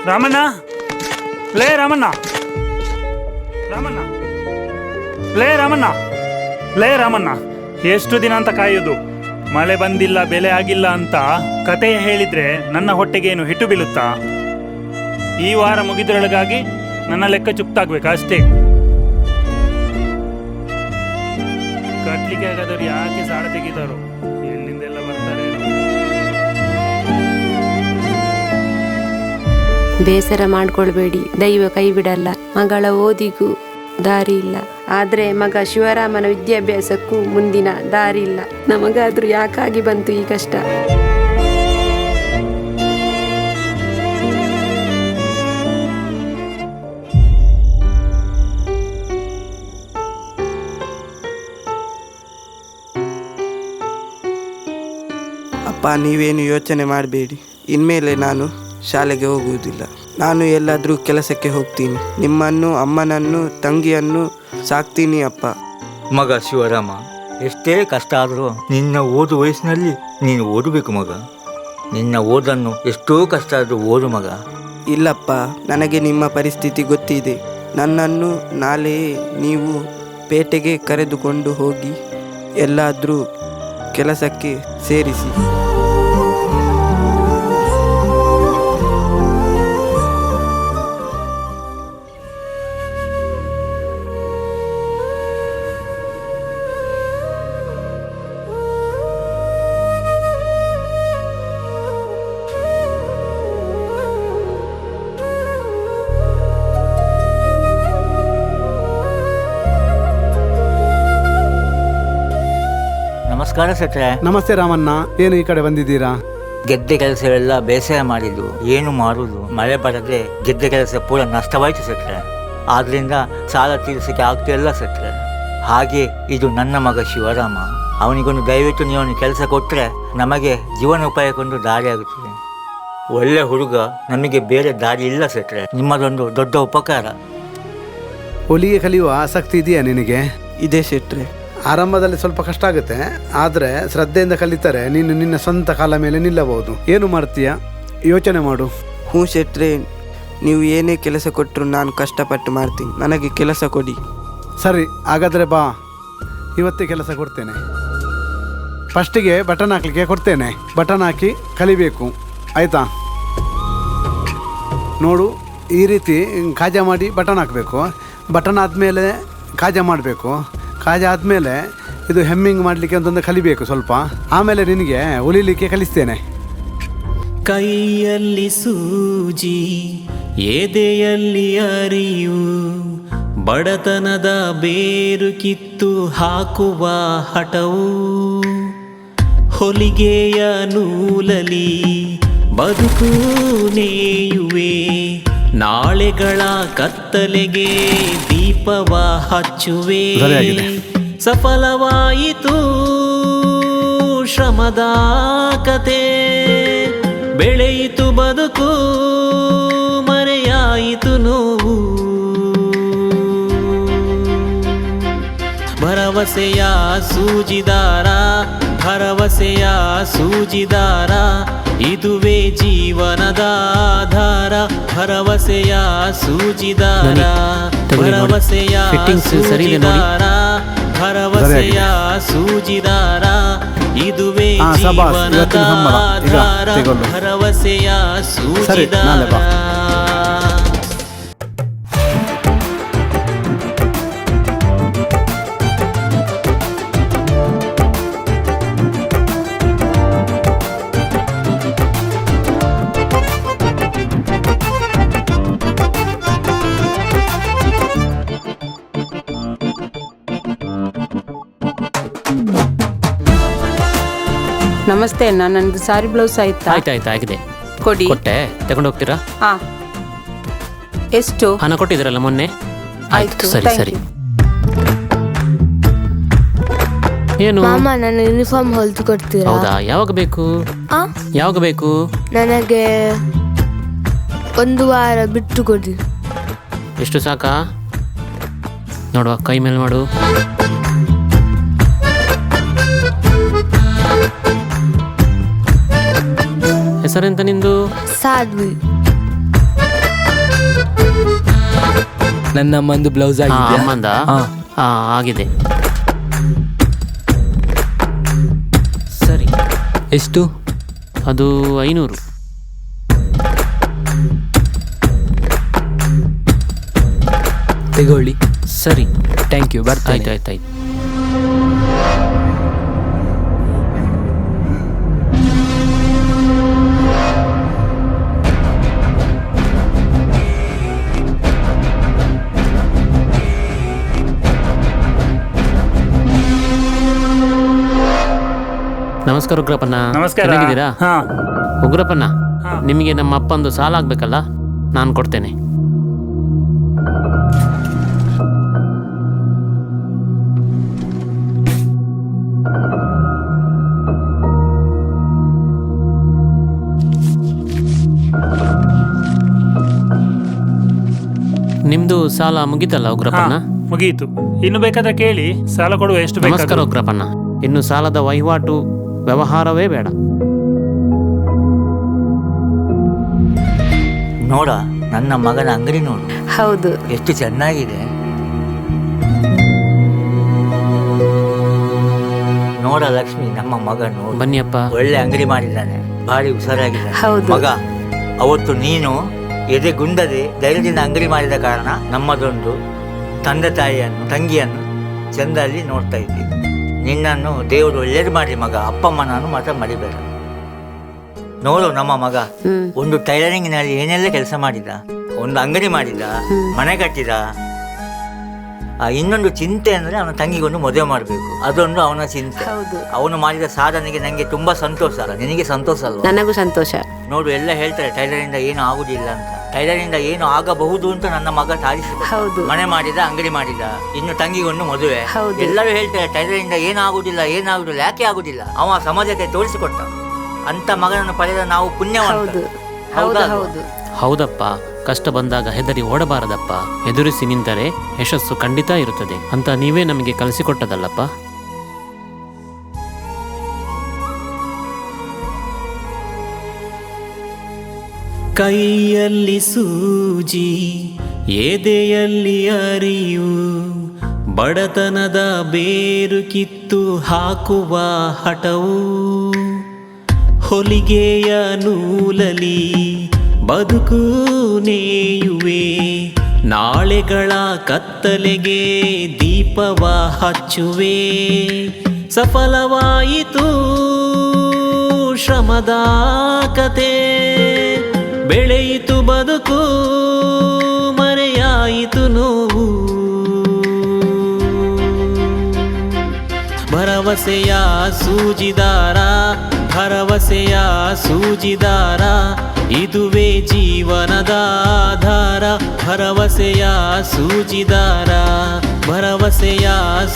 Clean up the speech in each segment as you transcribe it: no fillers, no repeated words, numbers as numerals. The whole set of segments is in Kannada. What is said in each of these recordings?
ರಾಮಣ್ಣ, ಲೇ ರಾಮಣ್ಣ, ರಾಮಣ್ಣ, ಲೇ ರಾಮಣ್ಣ, ಲೇ ರಾಮಣ್ಣ, ಎಷ್ಟು ದಿನ ಅಂತ ಕಾಯೋದು? ಮಳೆ ಬಂದಿಲ್ಲ, ಬೆಲೆ ಆಗಿಲ್ಲ ಅಂತ ಕತೆ ಹೇಳಿದ್ರೆ ನನ್ನ ಹೊಟ್ಟೆಗೇನು ಹಿಟ್ಟು ಬೀಳುತ್ತಾ? ಈ ವಾರ ಮುಗಿದ್ರೊಳಗಾಗಿ ನನ್ನ ಲೆಕ್ಕ ಚುಪ್ತಾಗ್ಬೇಕಾ ಅಷ್ಟೇ. ಕಟ್ಲಿಕ್ಕೆ ಆಗಾದವ್ರು ಯಾಕೆ ಸಾಲ ತೆಗಿತಾರೋ, ಎಲ್ಲಿಂದೆಲ್ಲ ಬರ್ತಾರೆ. ಬೇಸರ ಮಾಡ್ಕೊಳ್ಬೇಡಿ, ದೈವ ಕೈ ಬಿಡಲ್ಲ. ಮಗಳ ಓದಿಗೂ ದಾರಿ ಇಲ್ಲ, ಆದ್ರೆ ಮಗ ಶಿವರಾಮನ ವಿದ್ಯಾಭ್ಯಾಸಕ್ಕೂ ಮುಂದಿನ ದಾರಿ ಇಲ್ಲ. ನಮಗಾದ್ರೂ ಯಾಕಾಗಿ ಬಂತು ಈ ಕಷ್ಟ? ಅಪ್ಪ, ನೀವೇನು ಯೋಚನೆ ಮಾಡಬೇಡಿ. ಇನ್ಮೇಲೆ ನಾನು ಶಾಲೆಗೆ ಹೋಗುವುದಿಲ್ಲ. ನಾನು ಎಲ್ಲಾದರೂ ಕೆಲಸಕ್ಕೆ ಹೋಗ್ತೀನಿ. ನಿಮ್ಮನ್ನು, ಅಮ್ಮನನ್ನು, ತಂಗಿಯನ್ನು ಸಾಕ್ತೀನಿ ಅಪ್ಪ. ಮಗ ಶಿವರಾಮ, ಎಷ್ಟೇ ಕಷ್ಟ ಆದರೂ ನಿನ್ನ ಓದು ವಯಸ್ಸಿನಲ್ಲಿ ನೀನು ಓದಬೇಕು ಮಗ. ನಿನ್ನ ಓದನ್ನು ಎಷ್ಟೋ ಕಷ್ಟ ಆದರೂ ಓದು ಮಗ. ಇಲ್ಲಪ್ಪ, ನನಗೆ ನಿಮ್ಮ ಪರಿಸ್ಥಿತಿ ಗೊತ್ತಿದೆ. ನನ್ನನ್ನು ನಾಳೆ ನೀವು ಪೇಟೆಗೆ ಕರೆದುಕೊಂಡು ಹೋಗಿ ಎಲ್ಲಾದರೂ ಕೆಲಸಕ್ಕೆ ಸೇರಿಸಿ. ನಮಸ್ಕಾರ ಸೆಟ್ರೆ. ನಮಸ್ತೆ ರಾಮಣ್ಣ, ಏನು ಈ ಕಡೆ ಬಂದಿದ್ದೀರಾ? ಗೆದ್ದೆ ಕೆಲಸವೆಲ್ಲ ಬೇಸಾಯ ಮಾಡಿದ್ದು, ಏನು ಮಾಡುವುದು? ಮಳೆ ಬರದೆ ಗೆದ್ದೆ ಕೆಲಸ ಪೂರ ನಷ್ಟವಾಯಿತು ಸೆಟ್ರೆ. ಆದ್ರಿಂದ ಸಾಲ ತೀರಿಸಕ್ಕೆ ಆಗ್ತಿಲ್ಲ ಸೆಟ್ರೆ. ಹಾಗೆ ಇದು ನನ್ನ ಮಗ ಶಿವರಾಮ. ಅವನಿಗೊಂದು ದಯವಿಟ್ಟು ನೀವು ಕೆಲಸ ಕೊಟ್ಟರೆ ನಮಗೆ ಜೀವನೋಪಾಯಕ್ಕೊಂದು ದಾರಿ ಆಗುತ್ತದೆ. ಒಳ್ಳೆ ಹುಡುಗ, ನಮಗೆ ಬೇರೆ ದಾರಿ ಇಲ್ಲ ಸೆಟ್ರೆ. ನಿಮ್ಮದೊಂದು ದೊಡ್ಡ ಉಪಕಾರ. ಹೊಲಿಗೆ ಕಲಿಯುವ ಆಸಕ್ತಿ ಇದೆಯಾ ನಿನಗೆ? ಇದೆ ಶೆಟ್ರೆ. ಆರಂಭದಲ್ಲಿ ಸ್ವಲ್ಪ ಕಷ್ಟ ಆಗುತ್ತೆ, ಆದರೆ ಶ್ರದ್ಧೆಯಿಂದ ಕಲಿತರೆ ನೀನು ನಿನ್ನ ಸ್ವಂತ ಕಾಲ ಮೇಲೆ ನಿಲ್ಲಬಹುದು. ಏನು ಮಾಡ್ತೀಯಾ ಯೋಚನೆ ಮಾಡು. ಹ್ಞೂ ಶೆಟ್ರೆ, ನೀವು ಏನೇ ಕೆಲಸ ಕೊಟ್ಟರು ನಾನು ಕಷ್ಟಪಟ್ಟು ಮಾಡ್ತೀನಿ. ನನಗೆ ಕೆಲಸ ಕೊಡಿ. ಸರಿ, ಹಾಗಾದರೆ ಬಾ, ಇವತ್ತೇ ಕೆಲಸ ಕೊಡ್ತೇನೆ. ಫಸ್ಟಿಗೆ ಬಟನ್ ಹಾಕ್ಲಿಕ್ಕೆ ಕೊಡ್ತೇನೆ. ಬಟನ್ ಹಾಕಿ ಕಲಿಬೇಕು, ಆಯಿತಾ? ನೋಡು, ಈ ರೀತಿ ಕಾಜಾ ಮಾಡಿ ಬಟನ್ ಹಾಕಬೇಕು. ಬಟನ್ ಆದಮೇಲೆ ಕಾಜಾ ಮಾಡಬೇಕು. ಕಾಜಾ ಆದಮೇಲೆ ಇದು ಹೆಮ್ಮಿಂಗ್ ಮಾಡಲಿಕ್ಕೆ ಅಂತಂದು ಕಲಿಬೇಕು ಸ್ವಲ್ಪ. ಆಮೇಲೆ ನಿನಗೆ ಹೊಲಿಲಿಕ್ಕೆ ಕಲಿಸ್ತೇನೆ. ಕೈಯಲ್ಲಿ ಸೂಜಿ, ಎದೆಯಲ್ಲಿ ಅರಿವು, ಬಡತನದ ಬೇರು ಕಿತ್ತು ಹಾಕುವ ಹಠವು, ಹೊಲಿಗೆಯ ನೂಲಲಿ ಬದುಕು ನೇಯುವೆ, ನಾಳೆಗಳ ಕತ್ತಲೆಗೆ ದೀಪವ ಹಚ್ಚುವೆ. ಸಫಲವಾಯಿತು ಶ್ರಮದ ಕತೆ, ಬೆಳೆಯಿತು ಬದುಕು, ಮರೆಯಾಯಿತು ನೋವು. ಭರವಸೆಯ ಸೂಜಿದಾರ, ಭರವಸೆಯ ಸೂಜಿದಾರ, ಇದುವೇ ಜೀವನದ ಆಧಾರ. ಭರವಸೆಯ ಸೂಜಿದಾರ, ಭರವಸೆಯ ಸೂಜಿದಾರ, ಭರವಸೆಯ ಸೂಜಿದಾರ, ಇದುವೇ ಜೀವನದ ಆಧಾರ. ಭರವಸೆಯ ಸೂಜಿದಾರ. ನಮಸ್ತೆ ಅಣ್ಣ, ನಂದು ಸಾರಿ ಬ್ಲೌಸ್ ಆಯ್ತಾ? ಆಯ್ತಾಯ್ತು, ಆಗಿದೆ. ಕೊಡಿ. ಕೊಟ್ಟೆ, ತಗೊಂಡು ಹೋಗ್ತೀರಾ? ಹಾ. ಎಷ್ಟು ಹಣ ಕೊಟ್ಟಿದ್ರಲ್ಲ ಮೊನ್ನೆ? ಆಯ್ತು, ಸರಿ ಸರಿ. ಏನು ಮಾಮ, ನನ್ನ ಯೂನಿಫಾರ್ಮ್ ಹೊಲ್ದು ಕೊಡ್ತೀರಾ? ಹೌದಾ? ಯಾವಾಗ ಬೇಕು? ಯಾವಾಗ ಬೇಕು? ನನಗೆ 1 ವಾರ ಬಿಟ್ಟು ಕೊಡಿ. ಎಷ್ಟು ಸಾಕಾ? ನೋಡುವ, ಕೈ ಮೇಲೆ ಮಾಡು. ಹೆಸರೆಂತ ನಿಂದು? ಸಾಧ್ವಿ. ನನ್ನ ಅಮ್ಮಂದು ಬ್ಲೌಸ್ ಹಾ ಆಗಿದೆಯಾ? ಅಮ್ಮಂದ ಹಾ. ಹಾ ಆಗಿದೆ. ಸರಿ, ಎಷ್ಟು? ಅದು 500. ತಗೊಳ್ಳಿ. ಸರಿ, ಥ್ಯಾಂಕ್ ಯು. ಆಯ್ತು ಬರ್ತಾಯ್ತು. ಆಯ್ತು. ನಮಸ್ಕಾರ ಉಗ್ರಪ್ಪಣ್ಣ. ನಮಸ್ಕಾರ. ಚೆನ್ನಾಗಿದ್ದೀರಾ? ಹಾ ಉಗ್ರಪ್ಪಣ್ಣ, ಹಾ. ನಿಮಗೆ ನಮ್ಮ ಅಪ್ಪಂದು ಸಾಲ ಆಗ್ಬೇಕಲ್ಲ, ನಾನು ಕೊಡ್ತೇನೆ. ನಿಮ್ದು ಸಾಲ ಮುಗೀತಲ್ಲ ಉಗ್ರಪ್ಪಣ್ಣ? ಹಾ, ಮುಗಿಯಿತು. ಇನ್ನು ಬೇಕಾದ್ರೆ ಕೇಳಿ, ಸಾಲ ಕೊಡುವ ಎಷ್ಟು ನಮಸ್ಕಾರ ಬೇಕಾದ್ರೂ. ಉಗ್ರಪ್ಪಣ್ಣ. ಇನ್ನು ಸಾಲದ ವಹಿವಾಟು ವ್ಯವಹಾರವೇ ಬೇಡ. ನೋಡ, ನನ್ನ ಮಗನ ಅಂಗಡಿ ನೋಡು, ಹೌದು. ಎಷ್ಟು ಚೆನ್ನಾಗಿದೆ. ನೋಡ ಲಕ್ಷ್ಮಿ, ನಮ್ಮ ಮಗ ನೋಡು, ಬನ್ನಿಯಪ್ಪ. ಒಳ್ಳೆ ಅಂಗಡಿ ಮಾಡಿದ್ದಾನೆ, ಭಾರಿ ಹುಷಾರಾಗಿದ್ದಾನೆ. ಹೌದು. ಮಗ, ಅವತ್ತು ನೀನು ಎದೆಗುಂದದೆ ಧೈರ್ಯದಿಂದ ಅಂಗಡಿ ಮಾಡಿದ ಕಾರಣ ನಮ್ಮದೊಂದು ತಂದೆ ತಾಯಿಯನ್ನು ತಂಗಿಯನ್ನು ಚೆಂದಲ್ಲಿ ನೋಡ್ತಾ ಇದ್ದೀವಿ. ನಿನ್ನನ್ನು ದೇವರು ಒಳ್ಳೇದು ಮಾಡಿ ಮಗ. ಅಪ್ಪಮ್ಮನನ್ನು ಮಾತ್ರ ಮರಿಬೇಡ. ನೋಡು, ನಮ್ಮ ಮಗ ಒಂದು ಟೈಲರಿಂಗ್ನಲ್ಲಿ ಏನೆಲ್ಲ ಕೆಲಸ ಮಾಡಿದ, ಒಂದು ಅಂಗಡಿ ಮಾಡಿದ, ಮನೆ ಕಟ್ಟಿದ. ಇನ್ನೊಂದು ಚಿಂತೆ ಅಂದರೆ ಅವನ ತಂಗಿಗೊಂದು ಮದುವೆ ಮಾಡಬೇಕು, ಅದೊಂದು ಅವನ ಚಿಂತೆ. ಹೌದು. ಅವನು ಮಾಡಿದ ಸಾಧನೆಗೆ ನನಗೆ ತುಂಬಾ ಸಂತೋಷ. ಅಲ್ಲ, ನಿನಗೆ ಸಂತೋಷ ಅಲ್ವಾ? ನನಗೂ ಸಂತೋಷ. ನೋಡು, ಎಲ್ಲ ಹೇಳ್ತಾರೆ ಟೈಲರಿಂದ ಏನು ಆಗುದಿಲ್ಲ ಅಂತ. ಟೈಲರಿಂದ ಏನು ಆಗಬಹುದು ಅಂತ ನನ್ನ ಮಗ ಸಾಧಿಸಿದ. ಹೌದು. ಮನೆ ಮಾಡಿದ, ಅಂಗಡಿ ಮಾಡಿದ, ಇನ್ನು ತಂಗಿಗೊಂದು ಮದುವೆ. ಹೌದು. ಎಲ್ಲರೂ ಹೇಳ್ತಾರೆ ಟೈಲರಿಂದ ಏನಾಗುದಿಲ್ಲ, ಏನಾಗುದಿಲ್ಲ. ಯಾಕೆ ಆಗುದಿಲ್ಲ? ಅವ ಸಮಾಜಕ್ಕೆ ತೋರಿಸಿಕೊಟ್ಟ. ಅಂತ ಮಗನನ್ನು ಪಡೆದ ನಾವು ಪುಣ್ಯವಂತ. ಹೌದು ಹೌದು ಹೌದು. ಹೌದಪ್ಪ, ಕಷ್ಟ ಬಂದಾಗ ಹೆದರಿ ಓಡಬಾರದಪ್ಪ. ಎದುರಿಸಿ ನಿಂತರೆ ಯಶಸ್ಸು ಖಂಡಿತ ಇರುತ್ತದೆ ಅಂತ ನೀವೇ ನಮಗೆ ಕಲಿಸಿಕೊಟ್ಟದಲ್ಲಪ್ಪ. ಕೈಯಲ್ಲಿ ಸೂಜಿ ಎದೆಯಲ್ಲಿ ಅರಿವು, ಬಡತನದ ಬೇರು ಕಿತ್ತು ಹಾಕುವ ಹಠವು, ಹೊಲಿಗೆಯ ನೂಲಲಿ ಬದುಕು ನೇಯುವೆ, ನಾಳೆಗಳ ಕತ್ತಲೆಗೆ ದೀಪವ ಹಚ್ಚುವೆ. ಸಫಲವಾಯಿತು ಶ್ರಮದ ಕತೆ, ಬೆಳೆಯಿತು ಬದುಕು, ಮರೆಯಾಯಿತು ನೋವು. ಭರವಸೆಯ ಸೂಜಿದಾರ, ಭರವಸೆಯ ಸೂಜಿದಾರ, ಇದುವೇ ಜೀವನದ ಆಧಾರ. ಭರವಸೆಯ ಸೂಜಿದಾರ, ಭರವಸೆಯ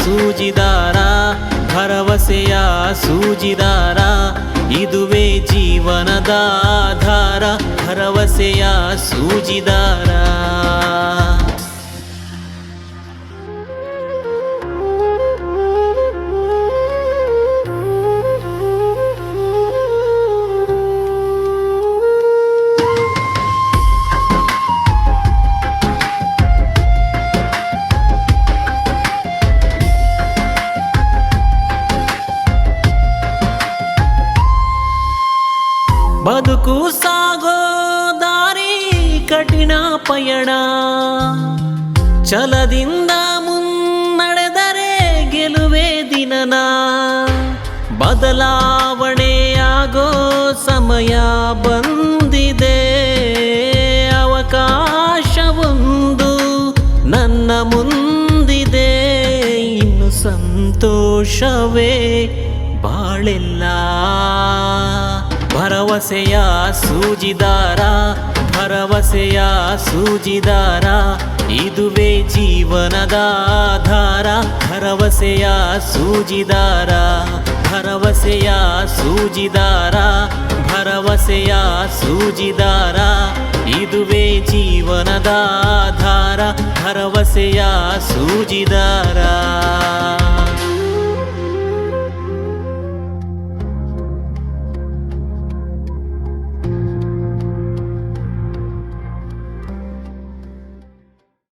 ಸೂಜಿದಾರ, ಭರವಸೆಯ ಸೂಜಿದಾರ, ಇದುವೇ ಜೀವನದ ಆಧಾರ. ಭರವಸೆಯ ಸೂಜಿದಾರ. ಬದುಕು ಸಾಗೋ ದಾರಿ ಕಠಿಣ ಪಯಣ, ಛಲದಿಂದ ಮುನ್ನಡೆದರೆ ಗೆಲುವೆ ದಿನನ. ಬದಲಾವಣೆಯಾಗೋ ಸಮಯ ಬಂದಿದೆ, ಅವಕಾಶವೊಂದು ನನ್ನ ಮುಂದಿದೆ. ಇನ್ನು ಸಂತೋಷವೇ ಬಾಳೆಲ್ಲ. ಭರವಸೆಯ ಸೂಜಿದಾರ, ಭರವಸೆಯ ಸೂಜಿದಾರ, ಇದುವೇ ಜೀವನದ ಆಧಾರ. ಭರವಸೆಯ ಸೂಜಿದಾರ, ಭರವಸೆಯ ಸೂಜಿದಾರ, ಭರವಸೆಯ ಸೂಜಿದಾರ, ಇದುವೇ ಜೀವನದ ಆಧಾರ. ಭರವಸೆಯ ಸೂಜಿದಾರ.